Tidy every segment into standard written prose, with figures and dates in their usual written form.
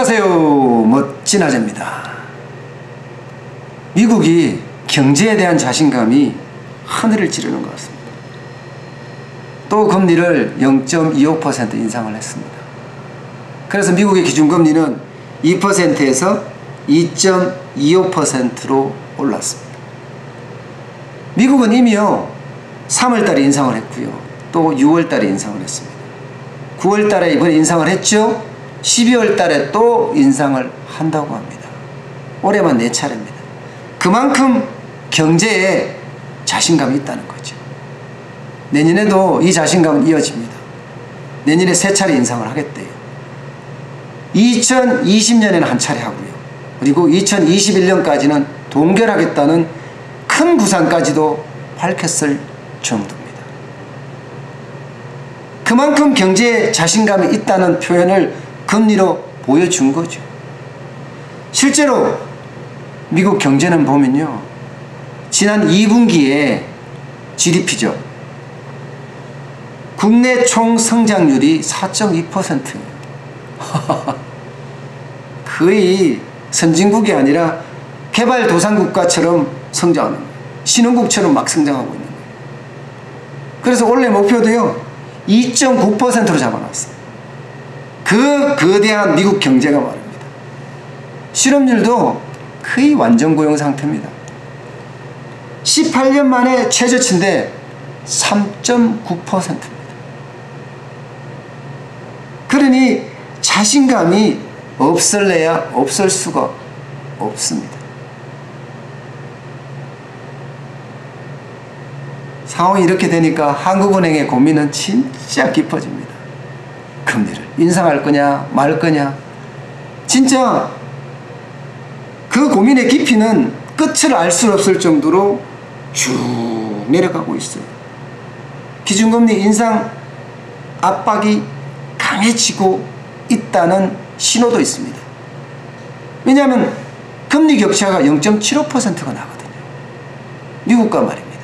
안녕하세요. 멋진 아재입니다. 미국이 경제에 대한 자신감이 하늘을 찌르는 것 같습니다. 또 금리를 0.25% 인상을 했습니다. 그래서 미국의 기준금리는 2%에서 2.25%로 올랐습니다. 미국은 이미요 3월달에 인상을 했고요, 또 6월달에 인상을 했습니다. 9월달에 이번에 인상을 했죠. 12월달에 또 인상을 한다고 합니다. 올해만 4차례입니다. 그만큼 경제에 자신감이 있다는 거죠. 내년에도 이 자신감은 이어집니다. 내년에 3차례 인상을 하겠대요. 2020년에는 한 차례 하고요, 그리고 2021년까지는 동결하겠다는 큰 구상까지도 밝혔을 정도입니다. 그만큼 경제에 자신감이 있다는 표현을 금리로 보여준 거죠. 실제로 미국 경제는 보면요, 지난 2분기에 GDP죠, 국내 총 성장률이 4.2%예요. 거의 선진국이 아니라 개발도상국가처럼 성장하는 거예요. 신흥국처럼 막 성장하고 있는 거예요. 그래서 올해 목표도요 2.9%로 잡아놨어요. 그 거대한 미국 경제가 말입니다. 실업률도 거의 완전 고용 상태입니다. 18년 만에 최저치인데 3.9%입니다. 그러니 자신감이 없을래야 없을 수가 없습니다. 상황이 이렇게 되니까 한국은행의 고민은 진짜 깊어집니다. 금리를 인상할 거냐 말 거냐, 진짜 그 고민의 깊이는 끝을 알 수 없을 정도로 쭉 내려가고 있어요. 기준금리 인상 압박이 강해지고 있다는 신호도 있습니다. 왜냐하면 금리 격차가 0.75%가 나거든요. 미국과 말입니다.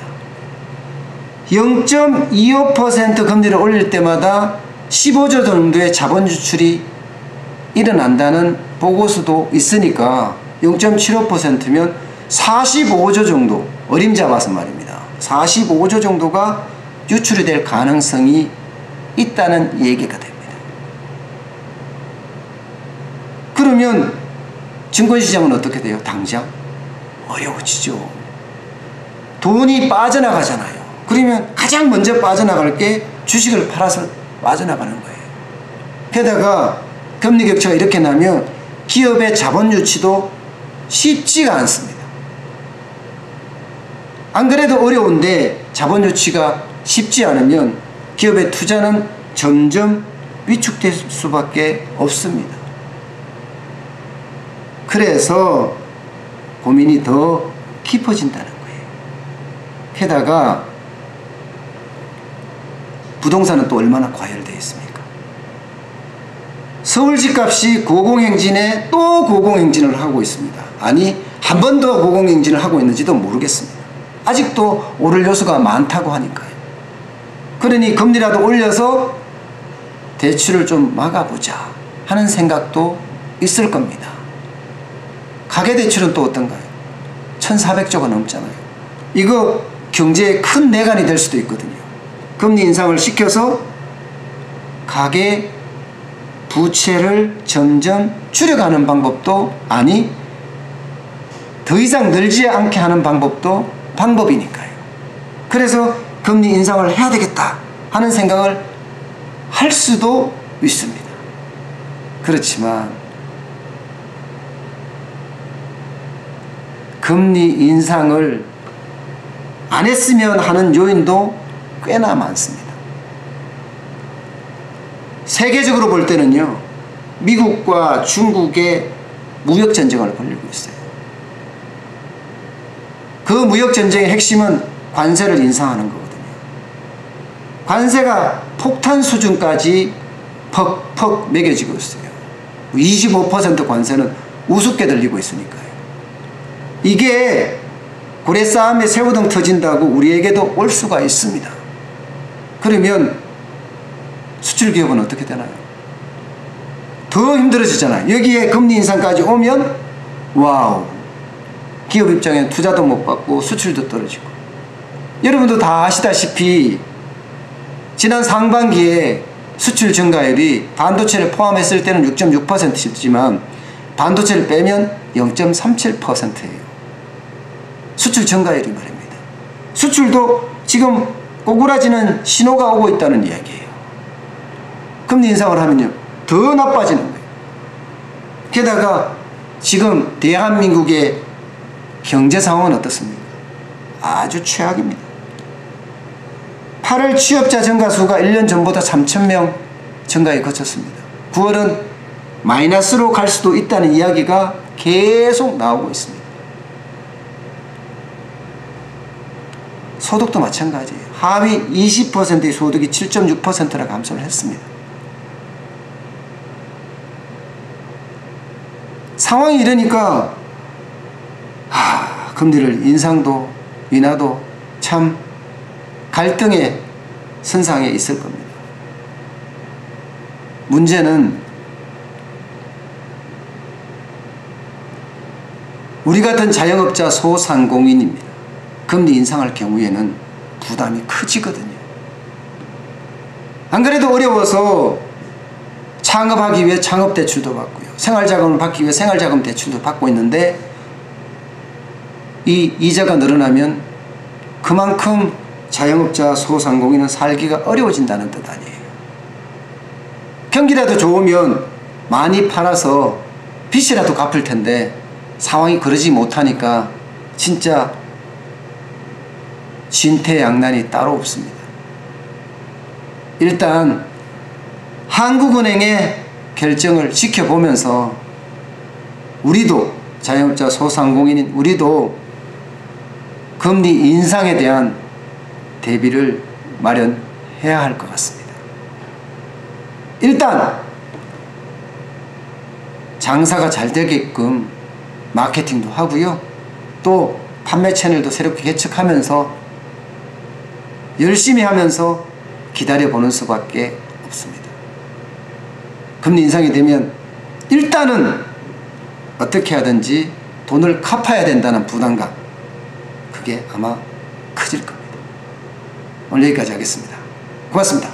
0.25% 금리를 올릴 때마다 15조 정도의 자본 유출이 일어난다는 보고서도 있으니까 0.75%면 45조 정도, 어림잡아서 말입니다, 45조 정도가 유출이 될 가능성이 있다는 얘기가 됩니다. 그러면 증권시장은 어떻게 돼요? 당장 어려워지죠. 돈이 빠져나가잖아요. 그러면 가장 먼저 빠져나갈 게 주식을 팔아서 빠져나가는 거예요. 게다가 금리 격차가 이렇게 나면 기업의 자본 유치도 쉽지가 않습니다. 안 그래도 어려운데 자본 유치가 쉽지 않으면 기업의 투자는 점점 위축될 수밖에 없습니다. 그래서 고민이 더 깊어진다는 거예요. 게다가 부동산은 또 얼마나 과열되어 있습니까? 서울 집값이 고공행진에 또 고공행진을 하고 있습니다. 아니, 한 번 더 고공행진을 하고 있는지도 모르겠습니다. 아직도 오를 요소가 많다고 하니까요. 그러니 금리라도 올려서 대출을 좀 막아보자 하는 생각도 있을 겁니다. 가계대출은 또 어떤가요? 1,400조가 넘잖아요. 이거 경제에 큰 내관이 될 수도 있거든요. 금리 인상을 시켜서 가계 부채를 점점 줄여가는 방법도, 아니 더 이상 늘지 않게 하는 방법도 방법이니까요. 그래서 금리 인상을 해야 되겠다 하는 생각을 할 수도 있습니다. 그렇지만 금리 인상을 안 했으면 하는 요인도 꽤나 많습니다. 세계적으로 볼 때는요, 미국과 중국의 무역전쟁을 벌이고 있어요. 그 무역전쟁의 핵심은 관세를 인상하는 거거든요. 관세가 폭탄 수준까지 퍽퍽 매겨지고 있어요. 25% 관세는 우습게 들리고 있으니까요. 이게 고래 싸움에 새우등 터진다고 우리에게도 올 수가 있습니다. 그러면 수출기업은 어떻게 되나요? 더 힘들어지잖아요. 여기에 금리 인상까지 오면 와우, 기업 입장에는 투자도 못 받고 수출도 떨어지고. 여러분도 다 아시다시피 지난 상반기에 수출 증가율이 반도체를 포함했을 때는 6.6%였지만 반도체를 빼면 0.37%예요. 수출 증가율이 말입니다. 수출도 지금 꼬꾸라지는 신호가 오고 있다는 이야기예요. 금리 인상을 하면요, 더 나빠지는 거예요. 게다가 지금 대한민국의 경제 상황은 어떻습니까? 아주 최악입니다. 8월 취업자 증가 수가 1년 전보다 3,000명 증가에 그쳤습니다. 9월은 마이너스로 갈 수도 있다는 이야기가 계속 나오고 있습니다. 소득도 마찬가지예요. 하위 20%의 소득이 7.6%나 감소를 했습니다. 상황이 이러니까 금리를 인상도 인하도 참 갈등의 선상에 있을 겁니다. 문제는 우리 같은 자영업자 소상공인입니다. 금리 인상할 경우에는 부담이 커지거든요. 안 그래도 어려워서 창업하기 위해 창업대출도 받고요, 생활자금을 받기 위해 생활자금 대출도 받고 있는데 이 이자가 늘어나면 그만큼 자영업자 소상공인은 살기가 어려워진다는 뜻 아니에요. 경기라도 좋으면 많이 팔아서 빚이라도 갚을 텐데 상황이 그러지 못하니까 진짜 진퇴양난이 따로 없습니다. 일단 한국은행의 결정을 지켜보면서 우리도, 자영업자 소상공인인 우리도 금리 인상에 대한 대비를 마련해야 할 것 같습니다. 일단 장사가 잘 되게끔 마케팅도 하고요, 또 판매 채널도 새롭게 개척하면서 열심히 하면서 기다려보는 수밖에 없습니다. 금리 인상이 되면 일단은 어떻게 하든지 돈을 갚아야 된다는 부담감, 그게 아마 커질 겁니다. 오늘 여기까지 하겠습니다. 고맙습니다.